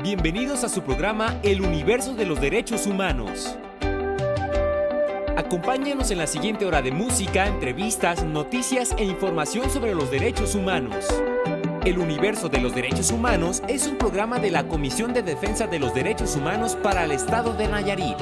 Bienvenidos a su programa El Universo de los Derechos Humanos. Acompáñenos en la siguiente hora de música, entrevistas, noticias e información sobre los derechos humanos. El Universo de los Derechos Humanos es un programa de la Comisión de Defensa de los Derechos Humanos para el Estado de Nayarit.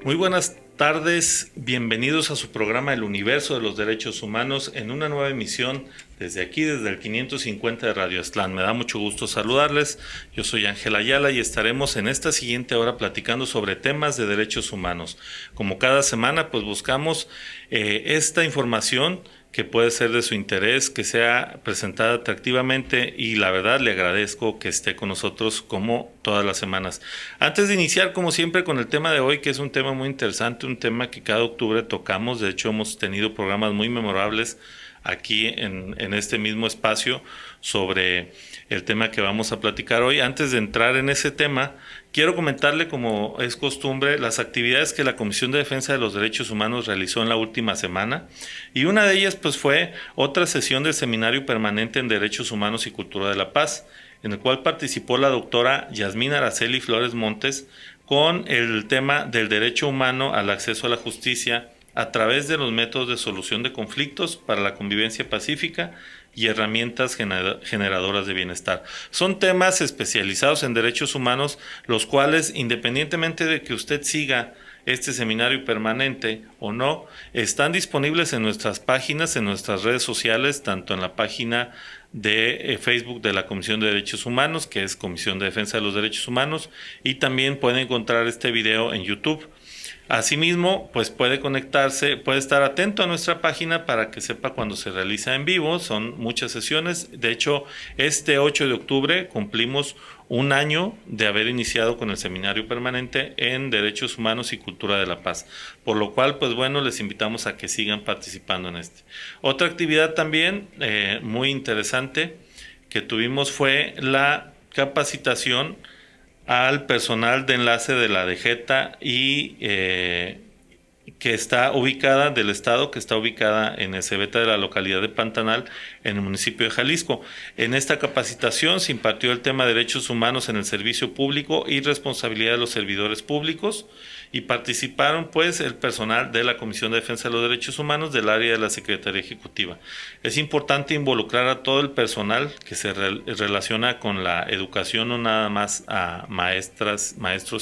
Muy buenas tardes, bienvenidos a su programa El Universo de los Derechos Humanos en una nueva emisión desde aquí, desde el 550 de Radio Aztlán. Me da mucho gusto saludarles, yo soy Ángel Ayala y estaremos en esta siguiente hora platicando sobre temas de derechos humanos. Como cada semana, pues buscamos esta información que puede ser de su interés, que sea presentada atractivamente y la verdad le agradezco que esté con nosotros como todas las semanas. Antes de iniciar, como siempre, con el tema de hoy, que es un tema muy interesante, un tema que cada octubre tocamos, de hecho hemos tenido programas muy memorables aquí en este mismo espacio sobre el tema que vamos a platicar hoy. Antes de entrar en ese tema, quiero comentarle, como es costumbre, las actividades que la Comisión de Defensa de los Derechos Humanos realizó en la última semana, y una de ellas pues fue otra sesión del Seminario Permanente en Derechos Humanos y Cultura de la Paz, en el cual participó la doctora Yasmín Araceli Flores Montes con el tema del derecho humano al acceso a la justicia a través de los métodos de solución de conflictos para la convivencia pacífica y herramientas generadoras de bienestar. Son temas especializados en derechos humanos, los cuales, independientemente de que usted siga este seminario permanente o no, están disponibles en nuestras páginas, en nuestras redes sociales, tanto en la página de Facebook de la Comisión de Derechos Humanos, que es Comisión de Defensa de los Derechos Humanos, y también puede encontrar este video en YouTube. Asimismo, pues puede conectarse, puede estar atento a nuestra página para que sepa cuando se realiza en vivo. Son muchas sesiones. De hecho, este 8 de octubre cumplimos un año de haber iniciado con el Seminario Permanente en Derechos Humanos y Cultura de la Paz. Por lo cual, pues bueno, les invitamos a que sigan participando en este. Otra actividad también muy interesante que tuvimos fue la capacitación al personal de enlace de la DGETA y que está ubicada del estado, que está ubicada en el Cebeta de la localidad de Pantanal, en el municipio de Jalisco. En esta capacitación se impartió el tema de derechos humanos en el servicio público y responsabilidad de los servidores públicos, y participaron pues el personal de la Comisión de Defensa de los Derechos Humanos del área de la Secretaría Ejecutiva. Es importante involucrar a todo el personal que se relaciona con la educación, no nada más a maestros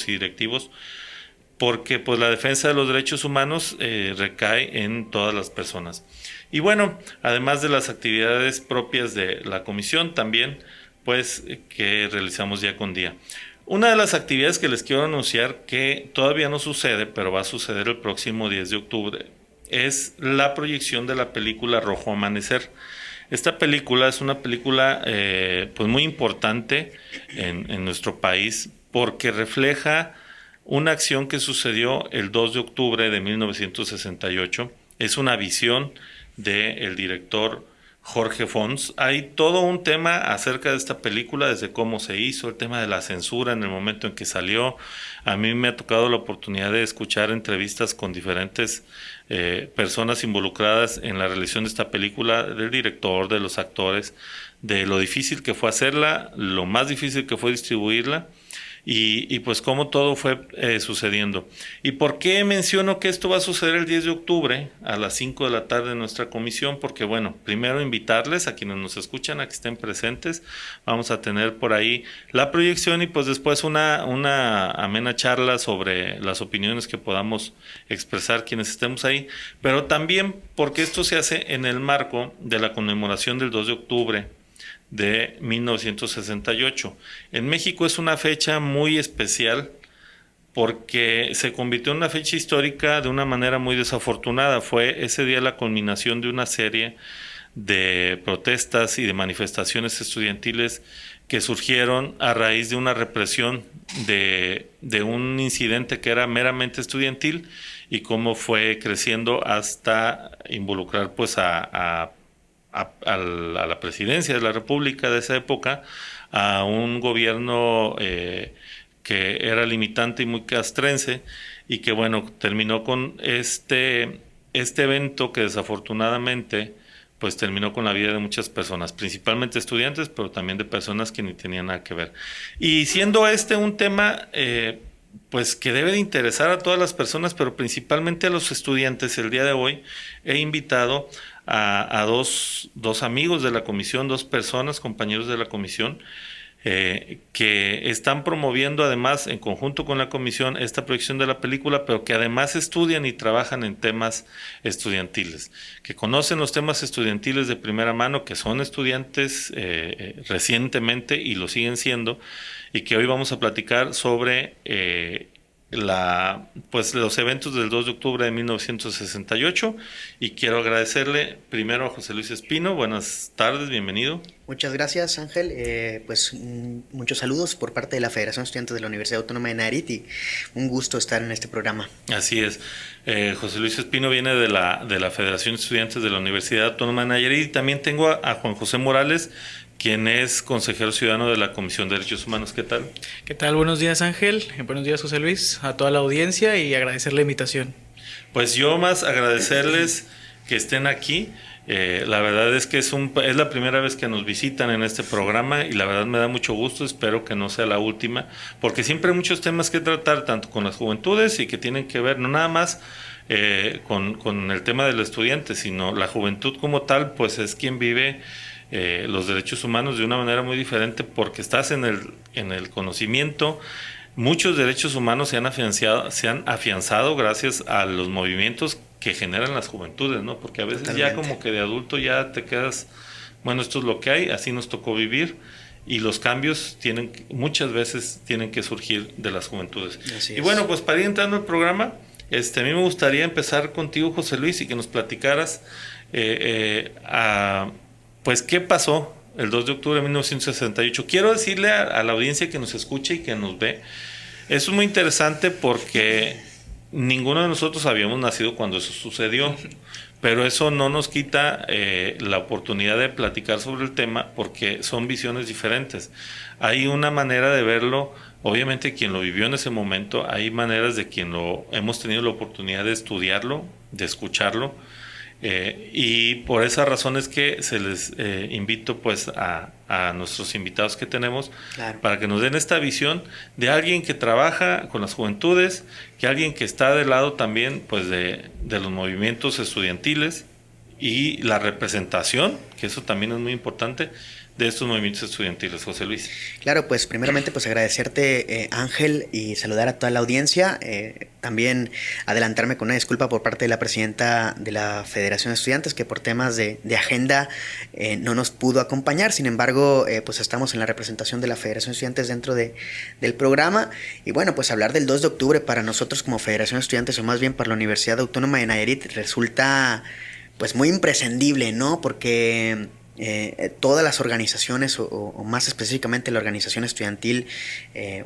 y directivos, porque pues la defensa de los derechos humanos recae en todas las personas. Y bueno, además de las actividades propias de la comisión, también pues que realizamos día con día. Una de las actividades que les quiero anunciar, que todavía no sucede, pero va a suceder el próximo 10 de octubre, es la proyección de la película Rojo Amanecer. Esta película es una película pues muy importante en nuestro país, porque refleja una acción que sucedió el 2 de octubre de 1968. Es una visión del director Jorge Fons. Hay todo un tema acerca de esta película, desde cómo se hizo, el tema de la censura en el momento en que salió. A mí me ha tocado la oportunidad de escuchar entrevistas con diferentes personas involucradas en la realización de esta película, del director, de los actores, de lo difícil que fue hacerla, lo más difícil que fue distribuirla, y pues cómo todo fue sucediendo. ¿Y por qué menciono que esto va a suceder el 10 de octubre a las 5 de la tarde en nuestra comisión? Porque bueno, primero invitarles a quienes nos escuchan a que estén presentes. Vamos a tener por ahí la proyección y pues después una amena charla sobre las opiniones que podamos expresar quienes estemos ahí, pero también porque esto se hace en el marco de la conmemoración del 2 de octubre de 1968. En México es una fecha muy especial porque se convirtió en una fecha histórica de una manera muy desafortunada. Fue ese día la culminación de una serie de protestas y de manifestaciones estudiantiles que surgieron a raíz de una represión de un incidente que era meramente estudiantil, y cómo fue creciendo hasta involucrar pues a la presidencia de la República de esa época, a un gobierno que era limitante y muy castrense, y que bueno, terminó con este evento que desafortunadamente pues terminó con la vida de muchas personas, principalmente estudiantes, pero también de personas que ni tenían nada que ver. Y siendo este un tema pues que debe de interesar a todas las personas, pero principalmente a los estudiantes, el día de hoy he invitado a dos amigos de la comisión, dos personas, compañeros de la comisión, que están promoviendo además en conjunto con la comisión esta proyección de la película, pero que además estudian y trabajan en temas estudiantiles, que conocen los temas estudiantiles de primera mano, que son estudiantes recientemente y lo siguen siendo, y que hoy vamos a platicar sobre pues los eventos del 2 de octubre de 1968, y quiero agradecerle primero a José Luis Espino. Buenas tardes, bienvenido. Muchas gracias, Ángel. Muchos saludos por parte de la Federación de Estudiantes de la Universidad Autónoma de Nayarit y un gusto estar en este programa. Así es. José Luis Espino viene de la Federación de Estudiantes de la Universidad Autónoma de Nayarit, y también tengo a Juan José Morales, quien es consejero ciudadano de la Comisión de Derechos Humanos. ¿Qué tal? ¿Qué tal? Buenos días, Ángel. Buenos días, José Luis, a toda la audiencia, y agradecer la invitación. Pues yo más agradecerles que estén aquí. La verdad es que es la primera vez que nos visitan en este programa, y la verdad me da mucho gusto. Espero que no sea la última, porque siempre hay muchos temas que tratar, tanto con las juventudes, y que tienen que ver no nada más con el tema del estudiante, sino la juventud como tal, pues es quien vive los derechos humanos de una manera muy diferente, porque estás en el conocimiento. Muchos derechos humanos se han afianzado gracias a los movimientos que generan las juventudes, ¿no? Porque a veces Totalmente. ya como que de adulto ya te quedas, bueno, esto es lo que hay, así nos tocó vivir, y los cambios muchas veces tienen que surgir de las juventudes. Así Y es. bueno, pues para ir entrando al programa, a mí me gustaría empezar contigo, José Luis, y que nos platicaras pues qué pasó el 2 de octubre de 1968. Quiero decirle a la audiencia que nos escucha y que nos ve, eso es muy interesante porque ninguno de nosotros habíamos nacido cuando eso sucedió, pero eso no nos quita la oportunidad de platicar sobre el tema, porque son visiones diferentes. Hay una manera de verlo, obviamente quien lo vivió en ese momento, hay maneras de quien hemos tenido la oportunidad de estudiarlo, de escucharlo, y por esa razón es que se les invito pues a nuestros invitados que tenemos, Claro. para que nos den esta visión de alguien que trabaja con las juventudes, que alguien que está del lado también pues de los movimientos estudiantiles y la representación, que eso también es muy importante, de estos movimientos estudiantiles. José Luis. Claro, pues primeramente pues agradecerte, Ángel, y saludar a toda la audiencia. También adelantarme con una disculpa por parte de la presidenta de la Federación de Estudiantes, que por temas de agenda no nos pudo acompañar. Sin embargo, pues estamos en la representación de la Federación de Estudiantes dentro del programa. Y bueno, pues hablar del 2 de octubre para nosotros como Federación de Estudiantes, o más bien para la Universidad Autónoma de Nayarit, resulta pues muy imprescindible, ¿no? Porque todas las organizaciones, o más específicamente la organización estudiantil,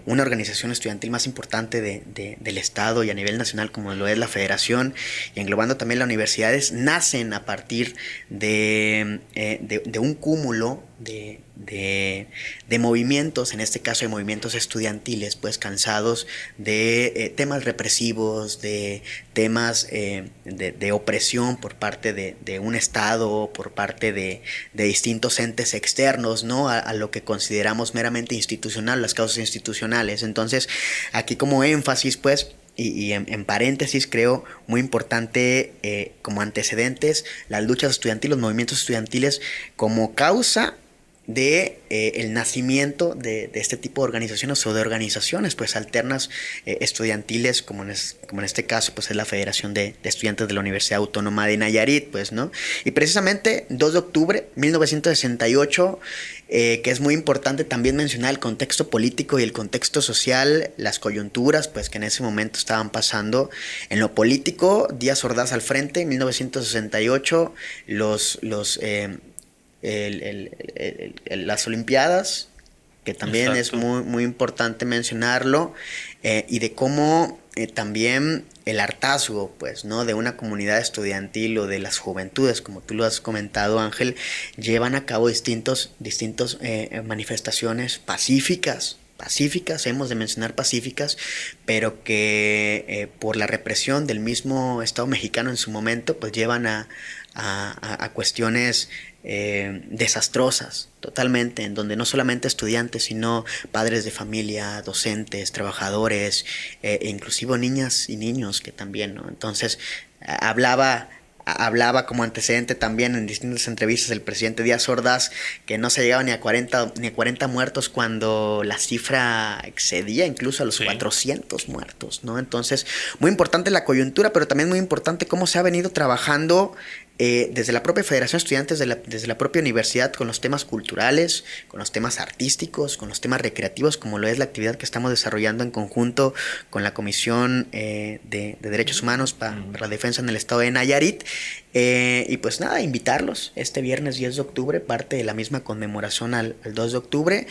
una organización estudiantil más importante del Estado y a nivel nacional, como lo es la Federación, y englobando también las universidades, nacen a partir de un cúmulo de movimientos, en este caso de movimientos estudiantiles, pues cansados de temas represivos, de temas de opresión por parte de un Estado, por parte de distintos entes externos, ¿no? A lo que consideramos meramente institucional, las causas institucionales. Entonces, aquí como énfasis, pues, y en paréntesis, creo muy importante como antecedentes, las luchas estudiantiles, los movimientos estudiantiles como causa de el nacimiento de este tipo de organizaciones, o de organizaciones pues alternas estudiantiles, como en este caso pues es la Federación de Estudiantes de la Universidad Autónoma de Nayarit, pues, ¿no? Y precisamente 2 de octubre 1968, que es muy importante también mencionar el contexto político y el contexto social, las coyunturas pues que en ese momento estaban pasando. En lo político, Díaz Ordaz al frente, en 1968, las Olimpiadas, que también Exacto. es muy, muy importante mencionarlo, y de cómo también el hartazgo, pues, ¿no?, de una comunidad estudiantil o de las juventudes, como tú lo has comentado, Ángel, llevan a cabo distintos manifestaciones pacíficas, hemos de mencionar pacíficas, pero que por la represión del mismo Estado mexicano en su momento, pues llevan a a cuestiones desastrosas totalmente, en donde no solamente estudiantes, sino padres de familia, docentes, trabajadores, e inclusive niñas y niños que también, ¿no? Entonces, hablaba como antecedente también en distintas entrevistas el presidente Díaz Ordaz que no se llegaba ni a 40 muertos cuando la cifra excedía incluso a los 400 muertos, ¿no? Entonces, muy importante la coyuntura, pero también muy importante cómo se ha venido trabajando desde la propia Federación de Estudiantes, desde la propia universidad, con los temas culturales, con los temas artísticos, con los temas recreativos, como lo es la actividad que estamos desarrollando en conjunto con la Comisión de Derechos Humanos para la Defensa en el Estado de Nayarit. Y pues nada, invitarlos este viernes 10 de octubre, parte de la misma conmemoración al 2 de octubre,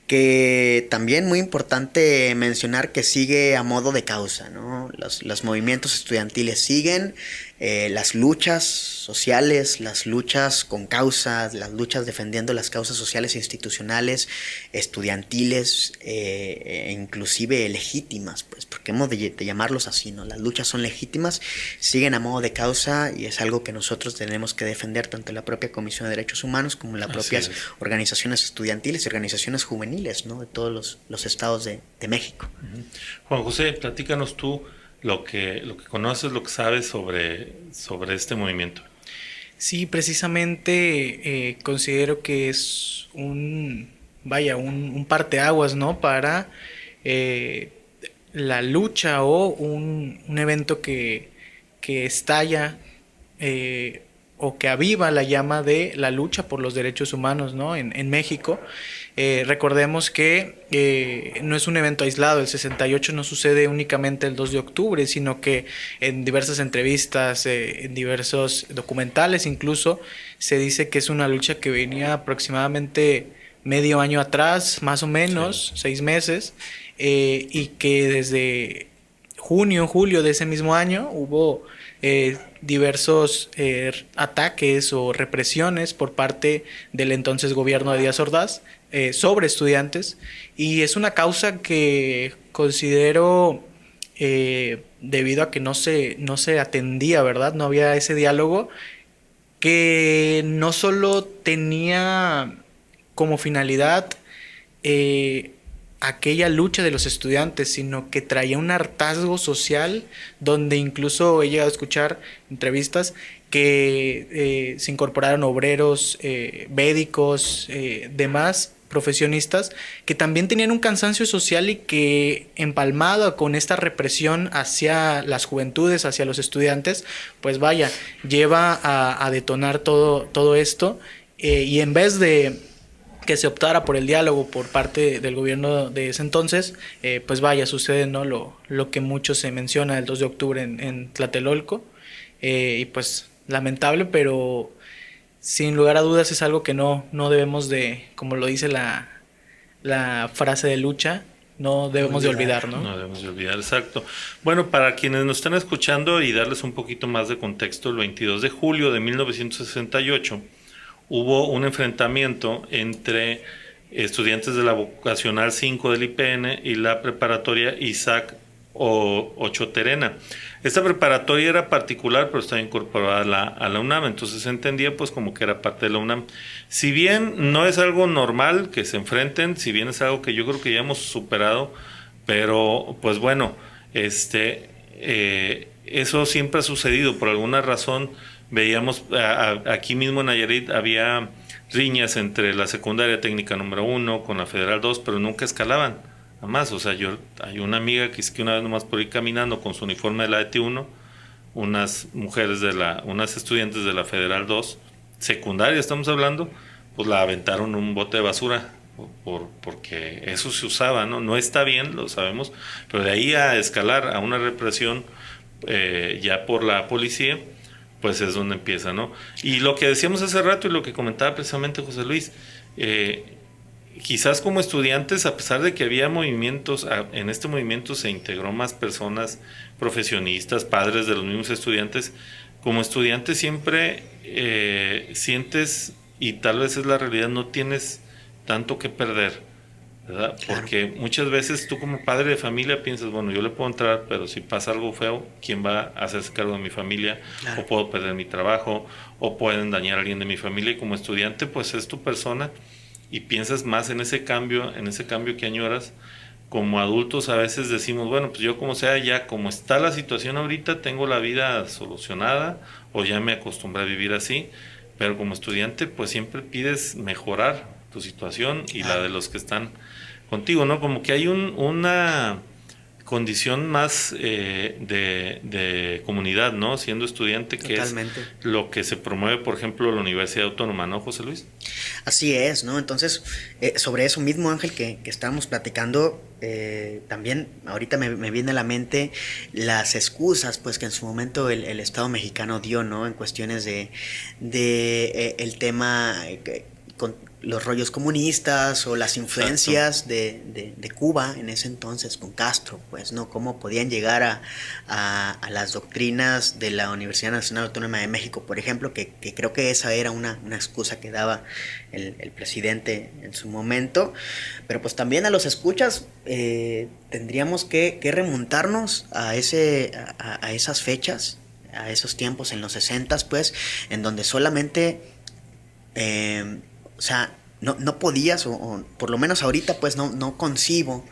que también muy importante mencionar que sigue a modo de causa, ¿no? Los movimientos estudiantiles siguen, las luchas sociales, las luchas con causas, las luchas defendiendo las causas sociales e institucionales, estudiantiles, inclusive legítimas, pues, porque hemos de llamarlos así, ¿no? Las luchas son legítimas, siguen a modo de causa y es algo que nosotros tenemos que defender, tanto la propia Comisión de Derechos Humanos como las propias organizaciones estudiantiles y organizaciones juveniles, ¿no? De todos los estados de México. Juan José, platícanos tú lo que conoces, lo que sabes sobre este movimiento. Sí, precisamente considero que es un parteaguas, ¿no? Para la lucha o un evento que estalla o que aviva la llama de la lucha por los derechos humanos, ¿no? En México. Recordemos que no es un evento aislado, el 68 no sucede únicamente el 2 de octubre, sino que en diversas entrevistas, en diversos documentales incluso, se dice que es una lucha que venía aproximadamente medio año atrás, más o menos, 6 meses, y que desde julio de ese mismo año hubo diversos ataques o represiones por parte del entonces gobierno de Díaz Ordaz sobre estudiantes, y es una causa que considero debido a que no se atendía, ¿verdad? No había ese diálogo, que no solo tenía como finalidad aquella lucha de los estudiantes, sino que traía un hartazgo social, donde incluso he llegado a escuchar entrevistas que se incorporaron obreros, médicos, demás profesionistas que también tenían un cansancio social y que, empalmado con esta represión hacia las juventudes, hacia los estudiantes, pues vaya, lleva a detonar todo esto, y en vez de que se optara por el diálogo por parte del gobierno de ese entonces, pues vaya, sucede, ¿no? Lo que mucho se menciona el 2 de octubre en Tlatelolco, y pues lamentable, pero sin lugar a dudas es algo que no debemos de, como lo dice la frase de lucha, no debemos de olvidar, ¿no? No debemos de olvidar, exacto. Bueno, para quienes nos están escuchando y darles un poquito más de contexto, el 22 de julio de 1968 hubo un enfrentamiento entre estudiantes de la vocacional 5 del IPN y la preparatoria Isaac Ochoa Terena. Esta preparatoria era particular, pero estaba incorporada a la UNAM, entonces se entendía pues como que era parte de la UNAM. Si bien no es algo normal que se enfrenten, si bien es algo que yo creo que ya hemos superado, pero pues bueno, eso siempre ha sucedido. Por alguna razón veíamos aquí mismo en Nayarit había riñas entre la secundaria técnica número 1 con la federal 2, pero nunca escalaban. Además, o sea, hay una amiga que es que una vez nomás por ir caminando con su uniforme de la ET1, unas estudiantes de la Federal 2, secundaria estamos hablando, pues la aventaron un bote de basura, porque eso se usaba, ¿no? No está bien, lo sabemos, pero de ahí a escalar a una represión ya por la policía, pues es donde empieza, ¿no? Y lo que decíamos hace rato y lo que comentaba precisamente José Luis, quizás como estudiantes, a pesar de que había movimientos, en este movimiento se integró más personas profesionistas, padres de los mismos estudiantes. Como estudiante siempre sientes, y tal vez es la realidad, no tienes tanto que perder. ¿verdad? Claro. Porque muchas veces tú como padre de familia piensas, bueno, yo le puedo entrar, pero si pasa algo feo, ¿quién va a hacerse cargo de mi familia? Claro. O puedo perder mi trabajo, o pueden dañar a alguien de mi familia, y como estudiante pues es tu persona y piensas más en ese cambio que añoras. Como adultos a veces decimos, bueno, pues yo como sea, ya como está la situación ahorita, tengo la vida solucionada o ya me acostumbré a vivir así, pero como estudiante pues siempre pides mejorar tu situación y la Claro. de los que están contigo, ¿no? Como que hay una condición más de comunidad, ¿no? Siendo estudiante, que Totalmente. es lo que se promueve, por ejemplo, la Universidad Autónoma, ¿no, José Luis? Así es, ¿no? Entonces, sobre eso mismo, Ángel, que estábamos platicando, también ahorita me viene a la mente las excusas, pues, que en su momento el Estado mexicano dio, ¿no? En cuestiones de el tema con los rollos comunistas o las influencias de Cuba en ese entonces con Castro, pues, ¿no? Cómo podían llegar a las doctrinas de la Universidad Nacional Autónoma de México, por ejemplo, que creo que esa era una excusa que daba el presidente en su momento. Pero pues también a los escuchas tendríamos que remontarnos a esas fechas, a esos tiempos en los 60s, pues, en donde solamente o sea, no podías, o por lo menos ahorita, pues no concibo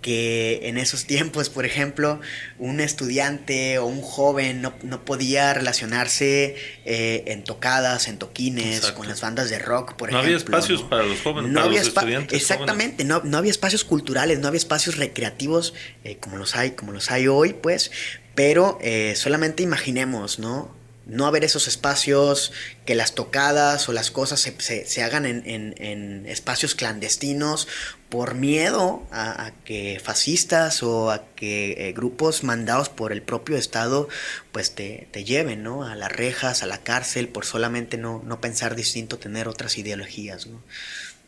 que en esos tiempos, por ejemplo, un estudiante o un joven no podía relacionarse en tocadas, en toquines, Exacto. con las bandas de rock, por No ejemplo. había espacios para los jóvenes, No para había los estudiantes exactamente, no había espacios culturales, no había espacios recreativos como los hay hoy, pues, pero solamente imaginemos, ¿no? No haber esos espacios, que las tocadas o las cosas se hagan en espacios clandestinos por miedo a que fascistas o a que grupos mandados por el propio Estado pues te lleven, ¿no? A las rejas, a la cárcel, por solamente no pensar distinto, tener otras ideologías, ¿no?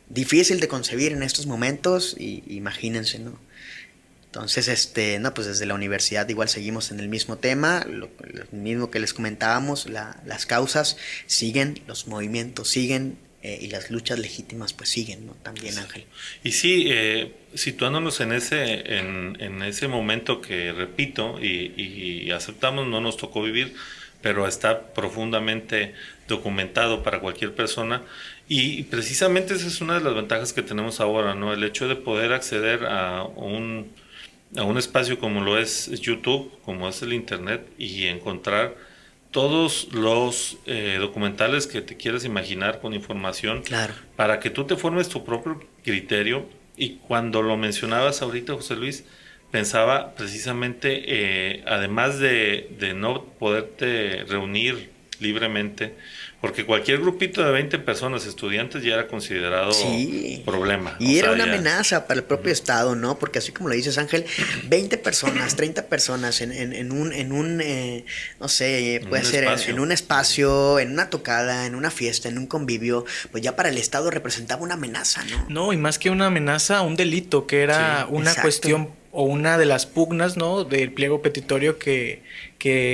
Difícil de concebir en estos momentos, y imagínense, ¿no? Entonces, no, pues desde la universidad igual seguimos en el mismo tema, lo mismo que les comentábamos, las causas siguen, los movimientos siguen, y las luchas legítimas pues siguen, ¿no? También, Ángel. Y sí, situándonos en ese momento que, repito, y aceptamos, no nos tocó vivir, pero está profundamente documentado para cualquier persona, y precisamente esa es una de las ventajas que tenemos ahora, ¿no? El hecho de poder acceder a un espacio como lo es YouTube, como es el Internet, y encontrar todos los documentales que te quieras imaginar con información, Claro. para que tú te formes tu propio criterio. Y cuando lo mencionabas ahorita, José Luis, pensaba precisamente, además de no poderte reunir libremente, porque cualquier grupito de 20 personas, estudiantes, ya era considerado Sí. problema. Y O era sea, una ya. amenaza para el propio Estado, ¿no? Porque así como lo dices, Ángel, 20 personas, 30 personas en un no sé, puede ser en un espacio, en una tocada, en una fiesta, en un convivio, pues ya para el Estado representaba una amenaza, ¿no? No, y más que una amenaza, un delito, que era Sí, una exacto. cuestión o una de las pugnas, ¿no? Del pliego petitorio que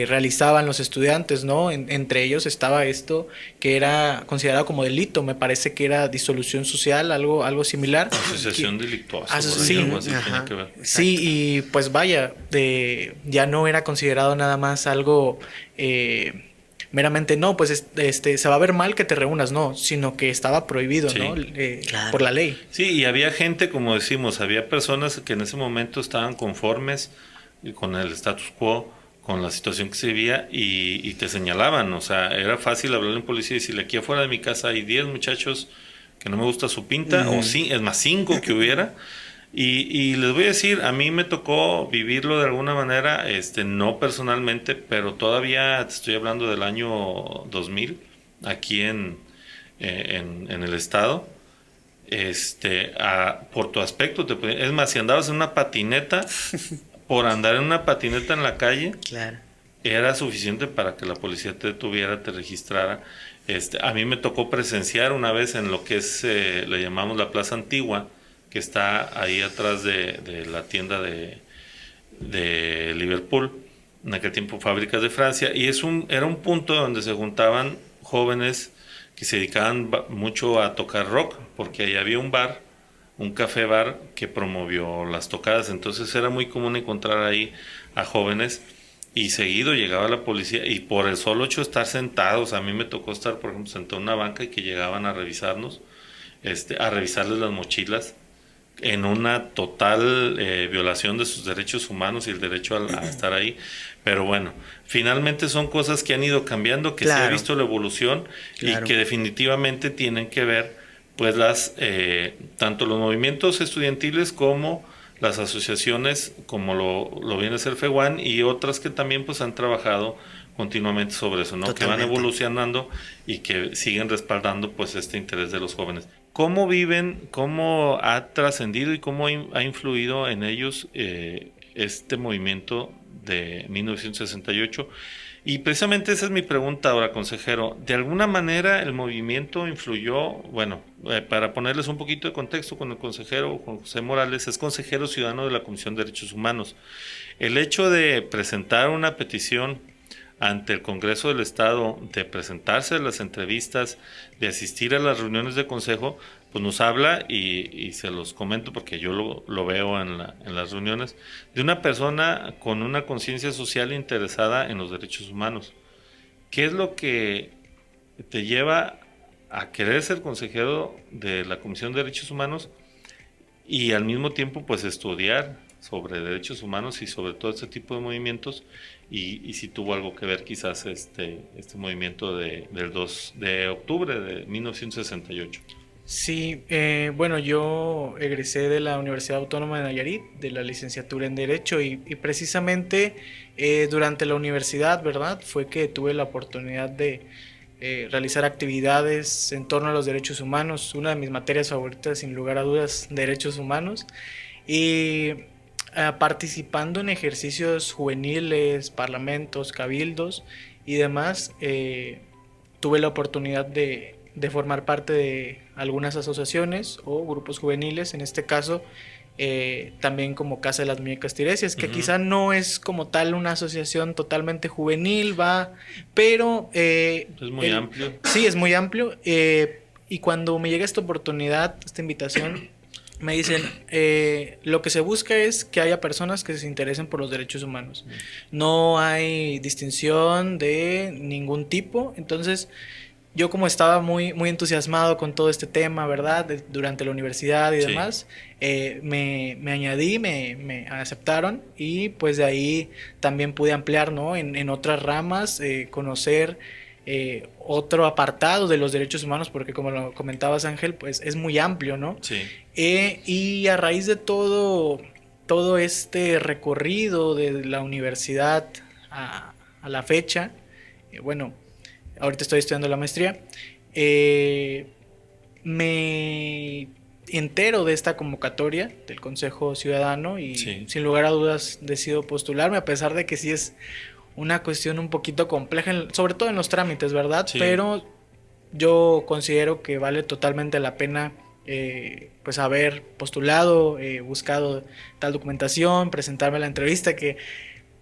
realizaban los estudiantes, ¿no? Entre ellos estaba esto que era considerado como delito, me parece que era disolución social, algo similar. Asociación delictuosa. Sí, por ahí, algo así ajá. tiene que ver. Sí, y pues vaya, ya no era considerado nada más algo meramente, no, pues se va a ver mal que te reúnas, no, sino que estaba prohibido, Sí, ¿no? claro. Por la ley. Sí, y había gente, como decimos, había personas que en ese momento estaban conformes con el status quo, con la situación que se vivía, y te señalaban. O sea, era fácil hablarle a un policía y decirle: aquí afuera de mi casa hay 10 muchachos que no me gusta su pinta, o sí, es más 5 que hubiera. Y les voy a decir, a mí me tocó vivirlo de alguna manera, no personalmente, pero todavía te estoy hablando del año 2000, aquí en el estado. Por tu aspecto, es más, si andabas en una patineta, por andar en una patineta en la calle, Claro. era suficiente para que la policía te detuviera, te registrara. A mí me tocó presenciar una vez en lo que es, le llamamos la Plaza Antigua, que está ahí atrás de la tienda de Liverpool, en aquel tiempo Fábricas de Francia, y era un punto donde se juntaban jóvenes que se dedicaban mucho a tocar rock, porque ahí había un bar un café bar que promovió las tocadas. Entonces era muy común encontrar ahí a jóvenes y seguido llegaba la policía y por el solo hecho de estar sentados, a mí me tocó estar, por ejemplo, sentado en una banca y que llegaban a revisarnos, a revisarles las mochilas en una total violación de sus derechos humanos y el derecho a estar ahí. Pero bueno, finalmente son cosas que han ido cambiando, que Claro. se ha visto la evolución Claro. y que definitivamente tienen que ver pues tanto los movimientos estudiantiles como las asociaciones, como lo viene a ser FEWAN y otras que también pues han trabajado continuamente sobre eso, ¿no? Totalmente. Que van evolucionando y que siguen respaldando pues este interés de los jóvenes. ¿Cómo viven, cómo ha trascendido y cómo ha influido en ellos este movimiento de 1968? Y precisamente esa es mi pregunta ahora, consejero. ¿De alguna manera el movimiento influyó? Bueno, para ponerles un poquito de contexto con el consejero Juan José Morales, es consejero ciudadano de la Comisión de Derechos Humanos. El hecho de presentar una petición ante el Congreso del Estado, de presentarse a las entrevistas, de asistir a las reuniones de consejo, pues nos habla, y se los comento porque yo lo veo en las reuniones, de una persona con una conciencia social interesada en los derechos humanos. ¿Qué es lo que te lleva a querer ser consejero de la Comisión de Derechos Humanos y al mismo tiempo pues estudiar sobre derechos humanos y sobre todo este tipo de movimientos, y si tuvo algo que ver quizás este movimiento del 2 de octubre de 1968? Sí, bueno, yo egresé de la Universidad Autónoma de Nayarit, de la licenciatura en Derecho, y precisamente durante la universidad, ¿verdad? Fue que tuve la oportunidad de realizar actividades en torno a los derechos humanos. Una de mis materias favoritas, sin lugar a dudas, derechos humanos. Y participando en ejercicios juveniles, parlamentos, cabildos y demás, tuve la oportunidad de formar parte de algunas asociaciones o grupos juveniles, en este caso también como Casa de las Muñecas Tiresias, que quizá no es como tal una asociación totalmente juvenil, pero... es muy amplio. Sí, es muy amplio, y cuando me llega esta oportunidad, esta invitación, me dicen, lo que se busca es que haya personas que se interesen por los derechos humanos. No hay distinción de ningún tipo. Entonces, yo como estaba muy, muy entusiasmado con todo este tema, ¿verdad? Durante la universidad y demás, me añadí, me aceptaron, y pues de ahí también pude ampliar, ¿no? En otras ramas, conocer otro apartado de los derechos humanos, porque como lo comentabas, Ángel, pues es muy amplio, ¿no? Sí. Y a raíz de todo este recorrido de la universidad a la fecha, bueno, ahorita estoy estudiando la maestría, me entero de esta convocatoria del Consejo Ciudadano y sin lugar a dudas decido postularme, a pesar de que sí es una cuestión un poquito compleja, sobre todo en los trámites, ¿verdad? Sí. Pero yo considero que vale totalmente la pena pues haber postulado, buscado tal documentación, presentarme a la entrevista, que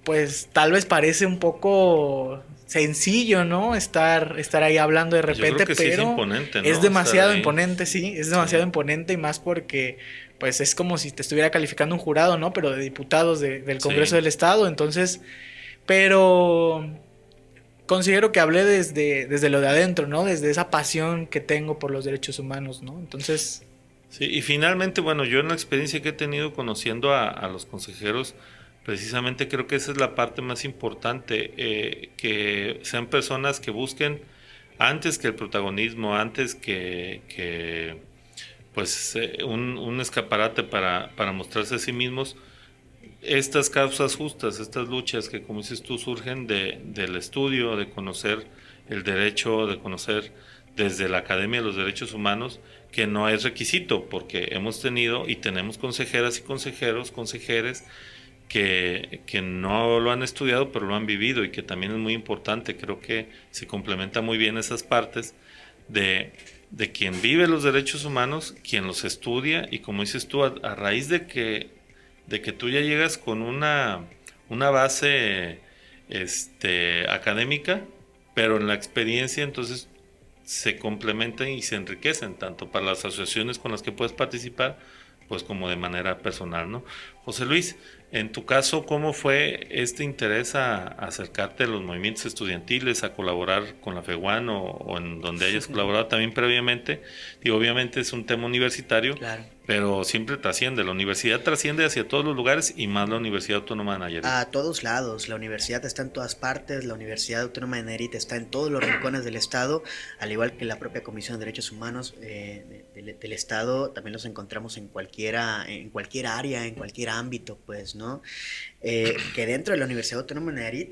pues tal vez parece un poco sencillo, ¿no? Estar ahí hablando de repente, pero sí es imponente, ¿no? Es demasiado imponente, sí, es demasiado imponente, y más porque pues es como si te estuviera calificando un jurado, ¿no? Pero de diputados del Congreso del Estado. Entonces, pero considero que hablé desde lo de adentro, ¿no? Desde esa pasión que tengo por los derechos humanos, ¿no? Entonces... Sí, y finalmente, bueno, yo en la experiencia que he tenido conociendo a los consejeros, precisamente creo que esa es la parte más importante, que sean personas que busquen antes que el protagonismo, antes que pues un escaparate para mostrarse a sí mismos, estas causas justas, estas luchas que, como dices tú, surgen del estudio, de conocer el derecho, de conocer desde la Academia de los Derechos Humanos, que no es requisito, porque hemos tenido y tenemos consejeras y consejeros, consejeres, que no lo han estudiado, pero lo han vivido, y que también es muy importante. Creo que se complementa muy bien esas partes de quien vive los derechos humanos, quien los estudia, y como dices tú, a raíz de que tú ya llegas con una base académica, pero en la experiencia entonces se complementan y se enriquecen tanto para las asociaciones con las que puedes participar pues como de manera personal, ¿no? José Luis, en tu caso, ¿cómo fue este interés a acercarte a los movimientos estudiantiles, a colaborar con la FEWAN o en donde hayas colaborado también previamente? Digo, obviamente es un tema universitario, Claro. pero siempre trasciende. La universidad trasciende hacia todos los lugares y más la Universidad Autónoma de Nayarit. A todos lados, la universidad está en todas partes, la Universidad Autónoma de Nayarit está en todos los rincones del estado, al igual que la propia Comisión de Derechos Humanos del estado, también los encontramos en cualquier área, en cualquier ámbito, pues, ¿no? Que dentro de la Universidad Autónoma de Nayarit,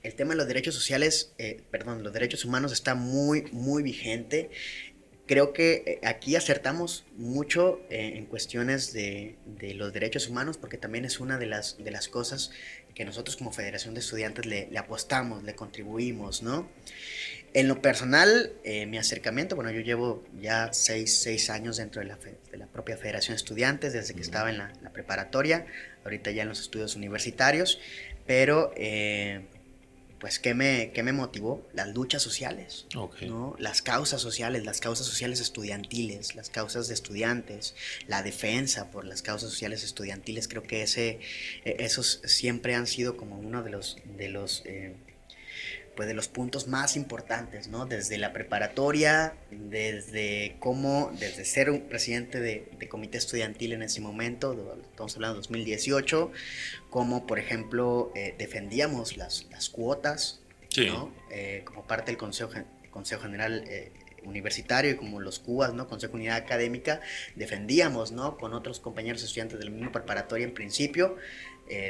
el tema de los derechos sociales, los derechos humanos está muy, muy vigente. Creo que aquí acertamos mucho en cuestiones de los derechos humanos, porque también es una de las cosas que nosotros como Federación de Estudiantes le apostamos, le contribuimos, ¿no? En lo personal, mi acercamiento, bueno, yo llevo ya seis años dentro de la propia Federación de Estudiantes, desde que estaba en la preparatoria, ahorita ya en los estudios universitarios, pero pues ¿qué me motivó? Las luchas sociales, Okay. ¿no? Las causas sociales estudiantiles, las causas de estudiantes, la defensa por las causas sociales estudiantiles. Creo que esos siempre han sido como uno de los puntos más importantes, ¿no? Desde la preparatoria, desde ser un presidente de comité estudiantil en ese momento, estamos hablando de 2018, como por ejemplo defendíamos las cuotas, Sí. ¿no? Como parte del Consejo General Universitario, y como los CUAS, ¿no? Consejo de Unidad Académica, defendíamos, ¿no? Con otros compañeros estudiantes del mismo preparatoria en principio,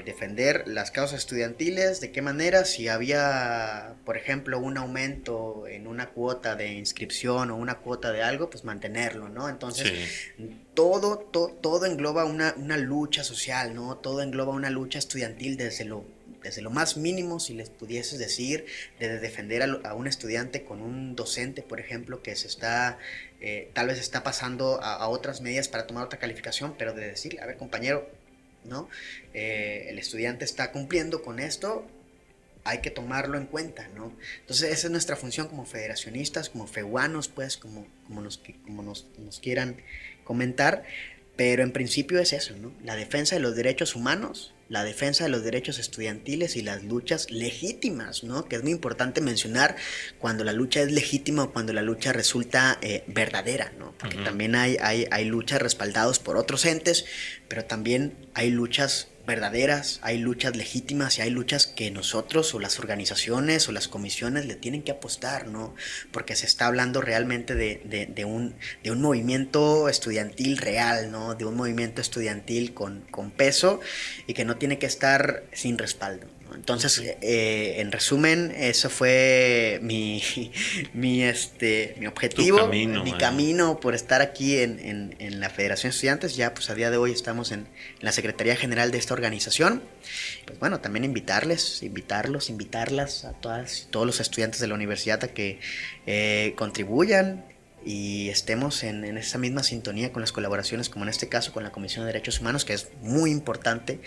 defender las causas estudiantiles. ¿De qué manera? Si había, por ejemplo, un aumento en una cuota de inscripción o una cuota de algo, pues mantenerlo, ¿no? Entonces, sí, todo engloba una lucha social, ¿no? Todo engloba una lucha estudiantil desde lo más mínimo, si les pudieses decir, de defender a un estudiante con un docente, por ejemplo, que tal vez está pasando a otras medidas para tomar otra calificación, pero de decir, a ver, compañero, ¿no? El estudiante está cumpliendo con esto, hay que tomarlo en cuenta, ¿no? Entonces esa es nuestra función como federacionistas, como feguanos, pues, como nos quieran comentar, pero en principio es eso, ¿no? La defensa de los derechos humanos, la defensa de los derechos estudiantiles y las luchas legítimas, ¿no? Que es muy importante mencionar cuando la lucha es legítima o cuando la lucha resulta verdadera, ¿no? Porque también hay luchas respaldadas por otros entes, pero también hay luchas verdaderas, hay luchas legítimas y hay luchas que nosotros o las organizaciones o las comisiones le tienen que apostar, ¿no? Porque se está hablando realmente de un movimiento estudiantil real, ¿no? De un movimiento estudiantil con peso y que no tiene que estar sin respaldo, ¿no? Entonces, en resumen, eso fue mi objetivo, mi camino por estar aquí en la Federación de Estudiantes. Ya pues a día de hoy estamos en la Secretaría General de esta organización. Pues bueno, también invitarlas a todas y todos los estudiantes de la universidad a que contribuyan y estemos en esa misma sintonía con las colaboraciones, como en este caso con la Comisión de Derechos Humanos, que es muy importante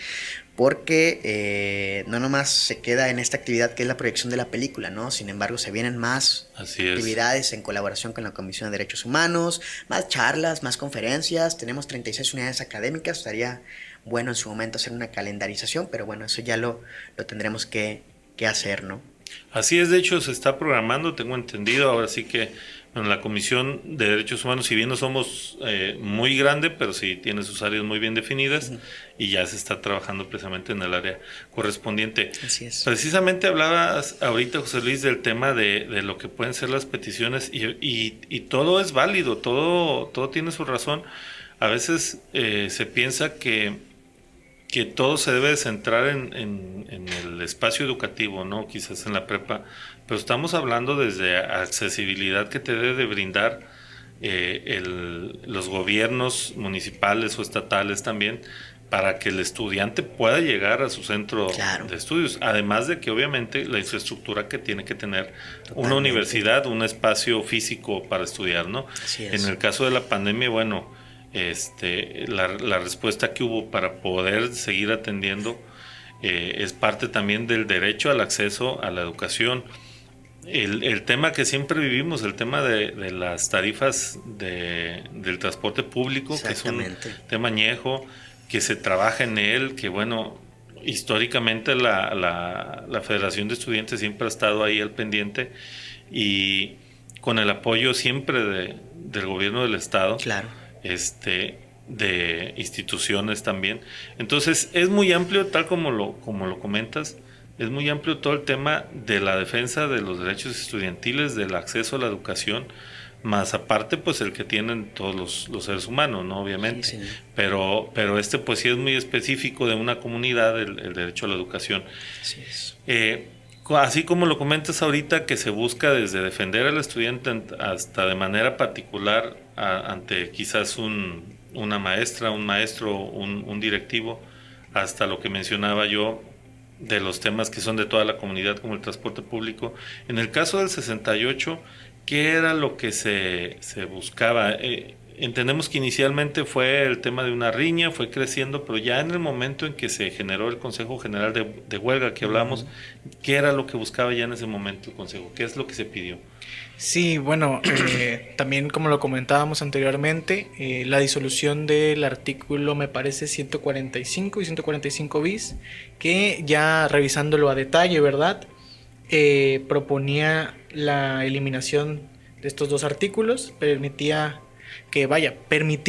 porque no nomás se queda en esta actividad que es la proyección de la película, ¿no? Sin embargo, se vienen más actividades en colaboración con la Comisión de Derechos Humanos, más charlas, más conferencias. Tenemos 36 unidades académicas. Estaría bueno en su momento hacer una calendarización, pero bueno, eso ya lo tendremos que hacer, ¿no? Así es, de hecho se está programando, tengo entendido. Ahora sí que bueno, la Comisión de Derechos Humanos, si bien no somos muy grande, pero sí tiene sus áreas muy bien definidas y ya se está trabajando precisamente en el área correspondiente. Así es. Precisamente hablabas ahorita, José Luis, del tema de lo que pueden ser las peticiones y todo es válido, todo tiene su razón. A veces se piensa que todo se debe centrar en el espacio educativo, ¿no? Quizás en la prepa, pero estamos hablando desde accesibilidad que te debe de brindar los gobiernos municipales o estatales también, para que el estudiante pueda llegar a su centro de estudios, además de que obviamente la infraestructura que tiene que tener una universidad, un espacio físico para estudiar, ¿no? Así es. En el caso de la pandemia, bueno, la respuesta que hubo para poder seguir atendiendo es parte también del derecho al acceso a la educación. el tema que siempre vivimos, el tema de las tarifas del transporte público, que es un tema añejo, que se trabaja en él, que bueno, históricamente la Federación de Estudiantes siempre ha estado ahí al pendiente y con el apoyo siempre del gobierno del estado, claro, de instituciones también. Entonces es muy amplio, tal como lo comentas, es muy amplio todo el tema de la defensa de los derechos estudiantiles, del acceso a la educación, más aparte pues el que tienen todos los seres humanos, ¿no? Obviamente, sí. Pero pues sí es muy específico de una comunidad, el derecho a la educación. Así es. Así como lo comentas ahorita, que se busca desde defender al estudiante hasta de manera particular ante quizás una maestra, un maestro, un directivo, hasta lo que mencionaba yo de los temas que son de toda la comunidad como el transporte público. En el caso del 68, ¿qué era lo que se buscaba? Entendemos que inicialmente fue el tema de una riña, fue creciendo, pero ya en el momento en que se generó el Consejo General de Huelga que hablamos, ¿qué era lo que buscaba ya en ese momento el Consejo? ¿Qué es lo que se pidió? Sí, bueno, también como lo comentábamos anteriormente, la disolución del artículo me parece 145 y 145 bis, que ya revisándolo a detalle, ¿verdad? Proponía la eliminación de estos dos artículos, permitía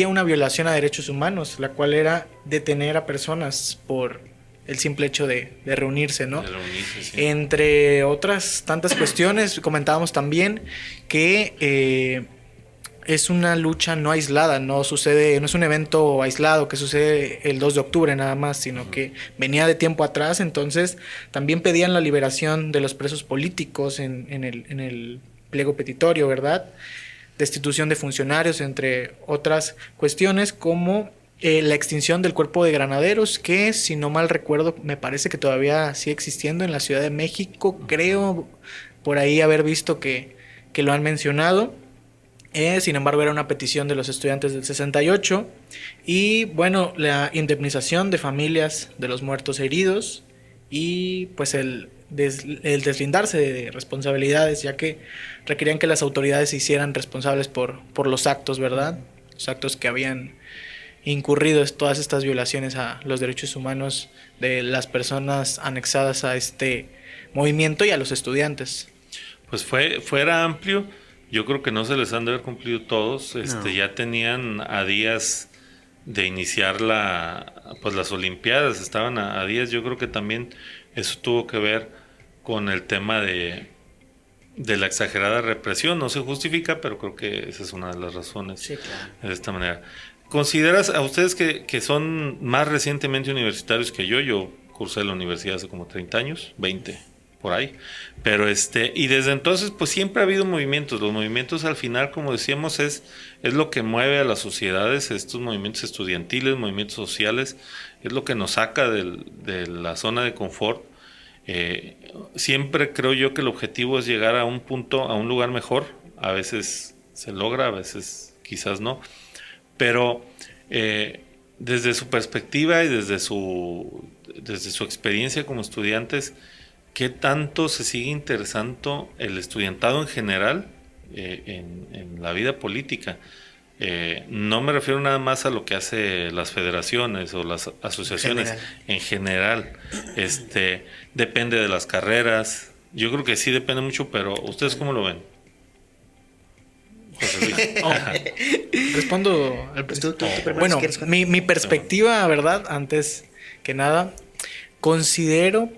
una violación a derechos humanos, la cual era detener a personas por el simple hecho de reunirse, ¿no? De reunirse, sí. Entre otras tantas cuestiones, comentábamos también que es una lucha no aislada, no es un evento aislado que sucede el 2 de octubre nada más, sino que venía de tiempo atrás. Entonces también pedían la liberación de los presos políticos en el pliego petitorio, ¿verdad? Destitución de funcionarios, entre otras cuestiones, como la extinción del cuerpo de granaderos, que si no mal recuerdo me parece que todavía sigue existiendo en la Ciudad de México. Creo por ahí haber visto que lo han mencionado. Sin embargo, era una petición de los estudiantes del 68. Y bueno, la indemnización de familias de los muertos heridos y pues el deslindarse de responsabilidades, ya que requerían que las autoridades se hicieran responsables por los actos, ¿verdad? Los actos que habían incurrido todas estas violaciones a los derechos humanos de las personas anexadas a este movimiento y a los estudiantes. Pues fuera amplio, yo creo que no se les han de haber cumplido todos. No. Ya tenían a días de iniciar las Olimpiadas, estaban a días. Yo creo que también eso tuvo que ver con el tema de la exagerada represión. No se justifica, pero creo que esa es una de las razones. Sí, claro. De esta manera. ¿Consideras a ustedes que son más recientemente universitarios que yo? Yo cursé la universidad hace como 30 años, 20, por ahí. Pero y desde entonces pues siempre ha habido movimientos. Los movimientos al final, como decíamos, es lo que mueve a las sociedades, estos movimientos estudiantiles, movimientos sociales, es lo que nos saca de la zona de confort. Siempre creo yo que el objetivo es llegar a un punto, a un lugar mejor. A veces se logra, a veces quizás no. Pero desde su perspectiva y desde su experiencia como estudiantes, ¿qué tanto se sigue interesando el estudiantado en general en la vida política? No me refiero nada más a lo que hace las federaciones o las asociaciones. En general, depende de las carreras. Yo creo que sí depende mucho, pero ¿ustedes cómo lo ven? Respondo al bueno, mi perspectiva, ¿verdad? Antes que nada, considero,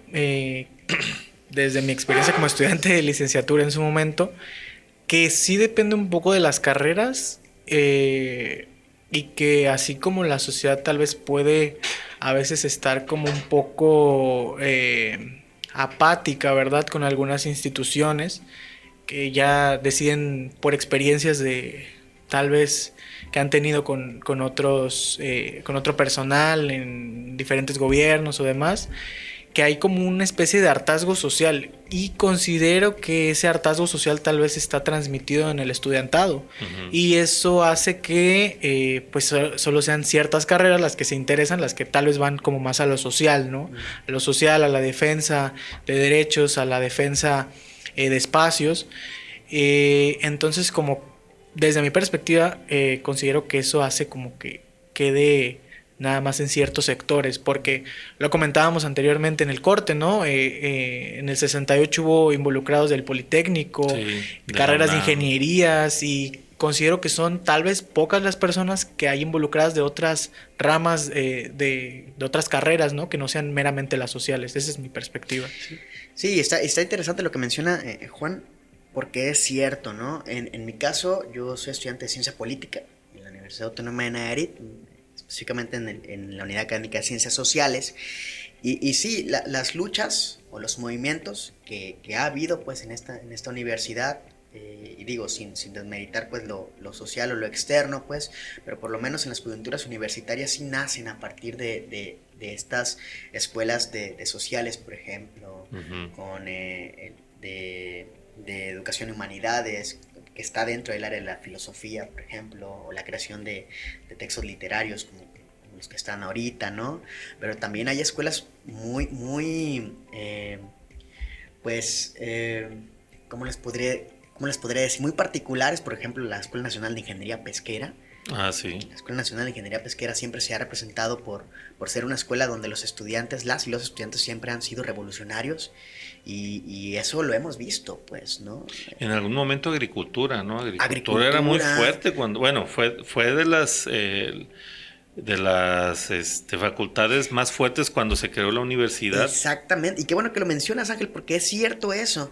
desde mi experiencia como estudiante de licenciatura en su momento, que sí depende un poco de las carreras, y que así como la sociedad tal vez puede a veces estar como un poco apática, ¿verdad? Con algunas instituciones que ya deciden por experiencias de tal vez que han tenido con otro personal en diferentes gobiernos o demás, que hay como una especie de hartazgo social, y considero que ese hartazgo social tal vez está transmitido en el estudiantado. Uh-huh. Y eso hace que pues solo sean ciertas carreras las que se interesan, las que tal vez van como más a lo social, ¿no? Uh-huh. A lo social, a la defensa de derechos, a la defensa de espacios. Entonces, como desde mi perspectiva, considero que eso hace como que quede nada más en ciertos sectores, porque lo comentábamos anteriormente en el corte, ¿no? En el 68 hubo involucrados del Politécnico, Sí, de carreras la de UNAM. ingenierías, y considero que son tal vez pocas las personas que hay involucradas de otras ramas, de otras carreras, ¿no? Que no sean meramente las sociales. Esa es mi perspectiva. Sí, está interesante lo que menciona Juan, porque es cierto, ¿no? En mi caso, yo soy estudiante de Ciencia Política en la Universidad Autónoma de Nayarit, específicamente en la Unidad Académica de Ciencias Sociales. Y sí, las luchas o los movimientos que ha habido pues en esta universidad, y digo, sin desmeritar pues lo social o lo externo, pues, pero por lo menos en las coyunturas universitarias sí nacen a partir de estas escuelas de sociales, por ejemplo, Ujú. con de educación y humanidades, que está dentro del área de la filosofía, por ejemplo, o la creación de textos literarios como los que están ahorita, ¿no? Pero también hay escuelas muy, pues, ¿cómo les podría decir? Muy particulares, por ejemplo, la Escuela Nacional de Ingeniería Pesquera. Ah, sí. La Escuela Nacional de Ingeniería Pesquera siempre se ha representado por ser una escuela donde los estudiantes, las y los estudiantes siempre han sido revolucionarios, y eso lo hemos visto, pues, ¿no? En algún momento agricultura, ¿no? Agricultura era muy Agricultura. fuerte cuando, bueno, fue de las facultades más fuertes cuando se creó la universidad. Exactamente, y qué bueno que lo mencionas, Ángel, porque es cierto eso.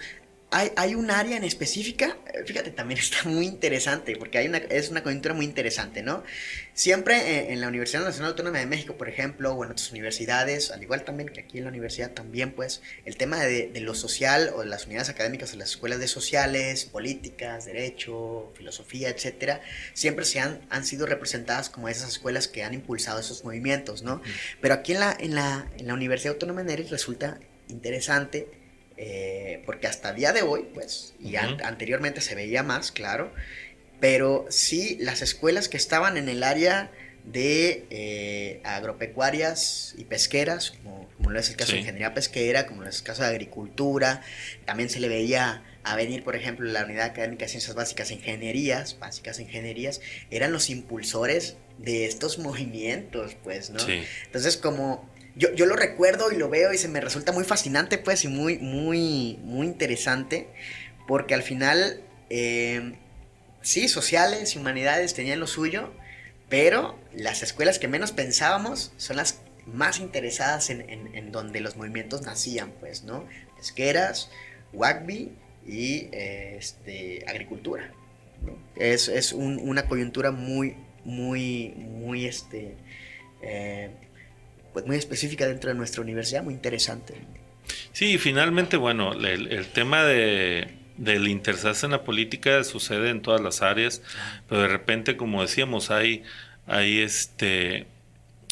Hay un área en específica, fíjate, también está muy interesante, porque es una coyuntura muy interesante, ¿no? Siempre en la Universidad Nacional Autónoma de México, por ejemplo, o en otras universidades, al igual también que aquí en la universidad también, pues, el tema de lo social o de las unidades académicas de las escuelas de sociales, políticas, derecho, filosofía, etcétera, siempre han sido representadas como esas escuelas que han impulsado esos movimientos, ¿no? Pero aquí en la Universidad Autónoma de Nayarit resulta interesante, porque hasta el día de hoy, pues, y anteriormente se veía más, claro, pero sí las escuelas que estaban en el área de agropecuarias y pesqueras, como lo es el caso de ingeniería pesquera, como lo es el caso de agricultura, también se le veía a venir, por ejemplo, la Unidad Académica de Ciencias Básicas e Ingenierías, eran los impulsores de estos movimientos, pues, ¿no? Sí. Entonces, como yo lo recuerdo y lo veo y se me resulta muy fascinante, pues, y muy interesante, porque al final, sí, sociales y humanidades tenían lo suyo, pero las escuelas que menos pensábamos son las más interesadas en donde los movimientos nacían, pues, ¿no? Pesqueras, WACBI y agricultura, ¿no? Es una coyuntura muy pues muy específica dentro de nuestra universidad, muy interesante. Sí, finalmente, bueno, el tema del interesarse en la política sucede en todas las áreas, pero de repente, como decíamos, hay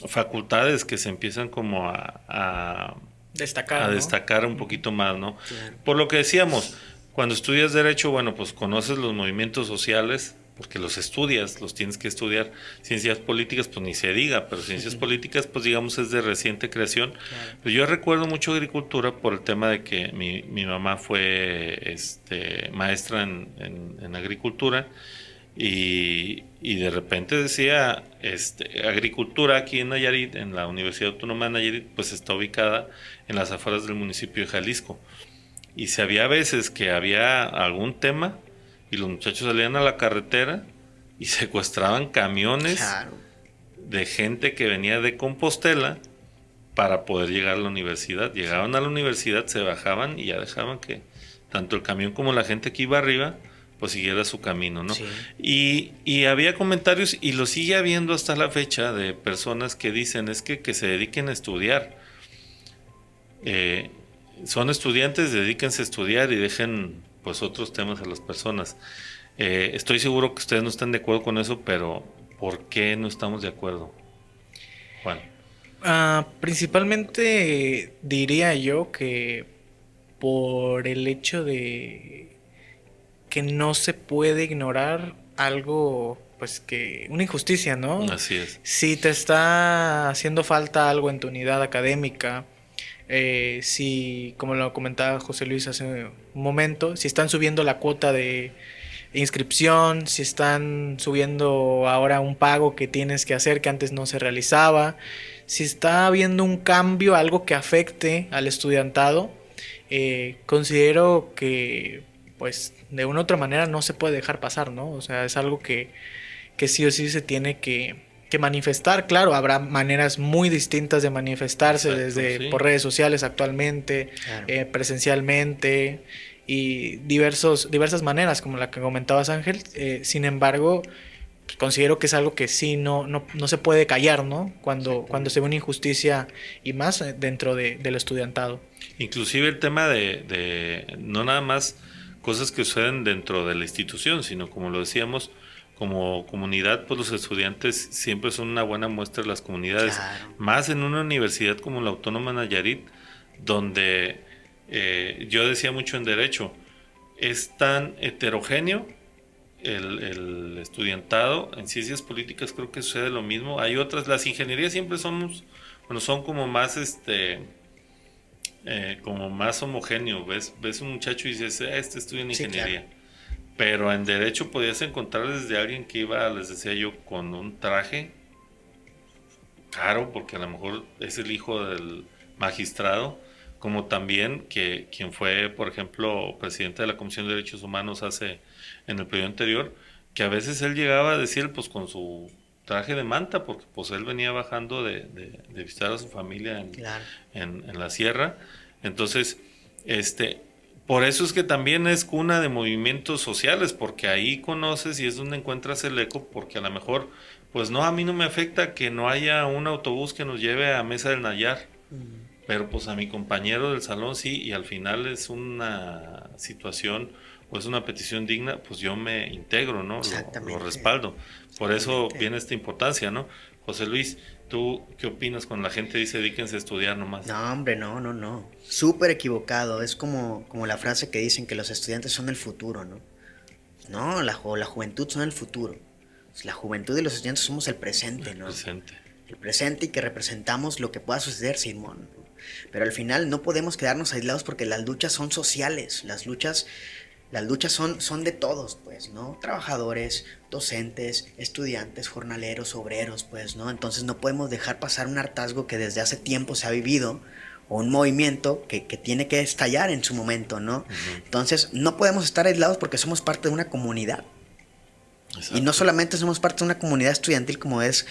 facultades que se empiezan como a Destacar, a ¿no? destacar un poquito más, ¿no? Claro. Por lo que decíamos, cuando estudias Derecho, bueno, pues conoces los movimientos sociales, porque los estudias, los tienes que estudiar. Ciencias políticas, pues ni se diga, pero ciencias políticas, pues digamos, es de reciente creación. Claro. Pero yo recuerdo mucho agricultura por el tema de que mi mamá fue maestra en agricultura, y de repente decía, agricultura aquí en Nayarit, en la Universidad Autónoma de Nayarit, pues está ubicada en las afueras del municipio de Jalisco. Y si había veces que había algún tema y los muchachos salían a la carretera y secuestraban camiones Claro. de gente que venía de Compostela para poder llegar a la universidad. Llegaban a la universidad, se bajaban y ya dejaban que tanto el camión como la gente que iba arriba pues siguiera su camino, ¿no? Sí. Y había comentarios, y lo sigue habiendo hasta la fecha, de personas que dicen, es que se dediquen a estudiar. Son estudiantes, dedíquense a estudiar y dejen pues otros temas a las personas. Estoy seguro que ustedes no están de acuerdo con eso, pero ¿por qué no estamos de acuerdo, Juan? Principalmente diría yo que por el hecho de que no se puede ignorar algo, pues que una injusticia, ¿no? Así es. Si te está haciendo falta algo en tu unidad académica, Si, como lo comentaba José Luis hace un momento, si están subiendo la cuota de inscripción, si están subiendo ahora un pago que tienes que hacer que antes no se realizaba, si está habiendo un cambio, algo que afecte al estudiantado, considero que pues de una u otra manera no se puede dejar pasar, ¿no? O sea, es algo que sí o sí se tiene que manifestar. Claro, habrá maneras muy distintas de manifestarse. Exacto, desde sí, por redes sociales actualmente, claro, presencialmente y diversas maneras como la que comentabas, Ángel. Sin embargo, pues considero que es algo que sí no se puede callar, ¿no? Cuando se ve una injusticia y más dentro del estudiantado. Inclusive el tema de no nada más cosas que suceden dentro de la institución, sino como lo decíamos, como comunidad, pues los estudiantes siempre son una buena muestra de las comunidades, claro, más en una universidad como la Autónoma Nayarit, donde yo decía mucho en Derecho, es tan heterogéneo el estudiantado. En ciencias políticas creo que sucede lo mismo. Hay otras, las ingenierías siempre son como más como más homogéneo. Ves un muchacho y dices, este estudia en ingeniería. Sí, claro. Pero en Derecho podías encontrar desde alguien que iba, les decía yo, con un traje caro, porque a lo mejor es el hijo del magistrado, como también que quien fue, por ejemplo, presidente de la Comisión de Derechos Humanos en el periodo anterior, que a veces él llegaba a decir, pues con su traje de manta, porque pues él venía bajando de visitar a su familia claro, en la sierra. Entonces, por eso es que también es cuna de movimientos sociales, porque ahí conoces y es donde encuentras el eco, porque a lo mejor, pues no, a mí no me afecta que no haya un autobús que nos lleve a Mesa del Nayar, pero pues a mi compañero del salón sí, y al final es una situación o es una petición digna, pues yo me integro, ¿no? Lo respaldo. Por eso viene esta importancia, ¿no? José Luis, ¿tú qué opinas cuando la gente dice dedíquense a estudiar nomás? No, hombre, no. Súper equivocado. Es como la frase que dicen que los estudiantes son el futuro, ¿no? No, la juventud son el futuro. La juventud y los estudiantes somos el presente, ¿no? El presente y que representamos lo que pueda suceder, Simón. Pero al final no podemos quedarnos aislados porque las luchas son sociales. Las luchas son de todos, pues, ¿no? Trabajadores, docentes, estudiantes, jornaleros, obreros, pues, ¿no? Entonces no podemos dejar pasar un hartazgo que desde hace tiempo se ha vivido o un movimiento que tiene que estallar en su momento, ¿no? Uh-huh. Entonces no podemos estar aislados porque somos parte de una comunidad. Exacto. Y no solamente somos parte de una comunidad estudiantil como es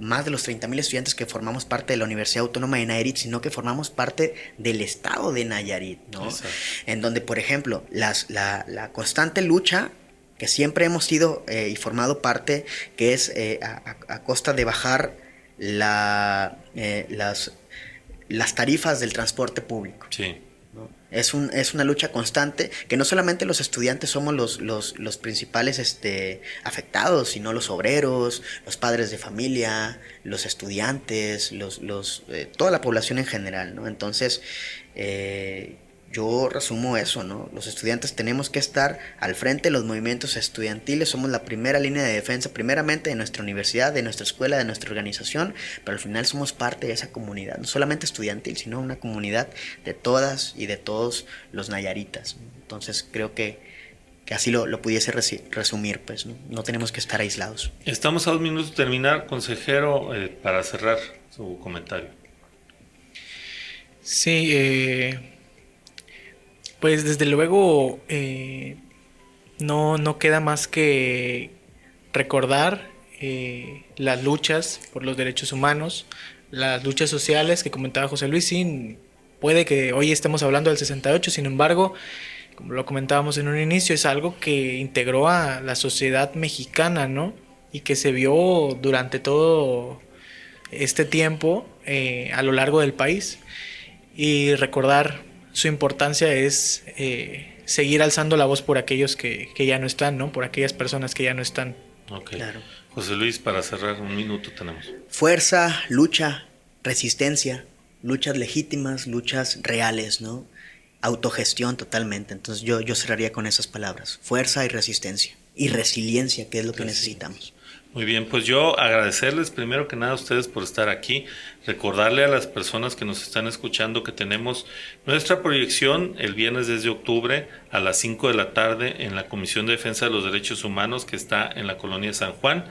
más de los 30,000 estudiantes que formamos parte de la Universidad Autónoma de Nayarit, sino que formamos parte del estado de Nayarit, ¿no? Exacto. En donde, por ejemplo, la constante lucha que siempre hemos sido y formado parte, que es a costa de bajar las tarifas del transporte público. Sí. ¿No? Es una lucha constante que no solamente los estudiantes somos los principales afectados, sino los obreros, los padres de familia, los estudiantes, toda la población en general, ¿no? Entonces, yo resumo eso, ¿no? Los estudiantes tenemos que estar al frente de los movimientos estudiantiles, somos la primera línea de defensa, primeramente de nuestra universidad, de nuestra escuela, de nuestra organización, pero al final somos parte de esa comunidad, no solamente estudiantil, sino una comunidad de todas y de todos los nayaritas. Entonces creo que así lo pudiese resumir, pues, ¿no? No tenemos que estar aislados. Estamos a 2 minutos de terminar, consejero, para cerrar su comentario. Sí, pues desde luego no queda más que recordar las luchas por los derechos humanos, las luchas sociales que comentaba José Luis. Sí, puede que hoy estemos hablando del 68, sin embargo, como lo comentábamos en un inicio, es algo que integró a la sociedad mexicana, ¿no? Y que se vio durante todo este tiempo a lo largo del país. Y recordar su importancia es seguir alzando la voz por aquellos que ya no están, ¿no? Por aquellas personas que ya no están. Ok. Claro. José Luis, para cerrar, 1 minuto tenemos. Fuerza, lucha, resistencia, luchas legítimas, luchas reales, ¿no? Autogestión totalmente. Entonces yo cerraría con esas palabras. Fuerza y resistencia. Y resiliencia, que es lo que necesitamos. Muy bien, pues yo agradecerles primero que nada a ustedes por estar aquí, recordarle a las personas que nos están escuchando que tenemos nuestra proyección el viernes 10 de octubre a las 5 de la tarde en la Comisión de Defensa de los Derechos Humanos que está en la colonia San Juan,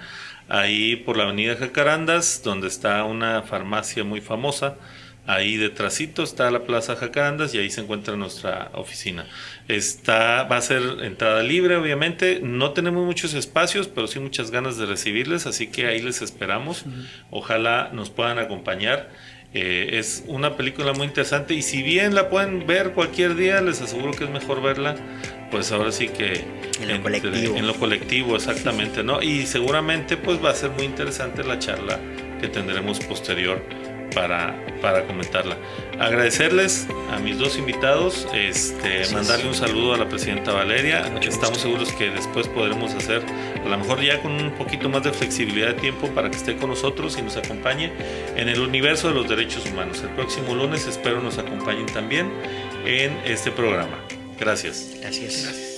ahí por la avenida Jacarandas, donde está una farmacia muy famosa. Ahí detrásito está la Plaza Jacarandas y ahí se encuentra nuestra oficina. Va a ser entrada libre, obviamente. No tenemos muchos espacios, pero sí muchas ganas de recibirles, así que ahí les esperamos. Ojalá nos puedan acompañar. Es una película muy interesante y si bien la pueden ver cualquier día, les aseguro que es mejor verla, pues ahora sí que en lo colectivo, exactamente, ¿no? Y seguramente pues va a ser muy interesante la charla que tendremos posterior para comentarla. Agradecerles a mis dos invitados, mandarle un saludo a la presidenta Valeria. Estamos seguros que después podremos hacer, a lo mejor ya con un poquito más de flexibilidad de tiempo, para que esté con nosotros y nos acompañe en el universo de los derechos humanos. El próximo lunes espero nos acompañen también en este programa. Gracias. Gracias.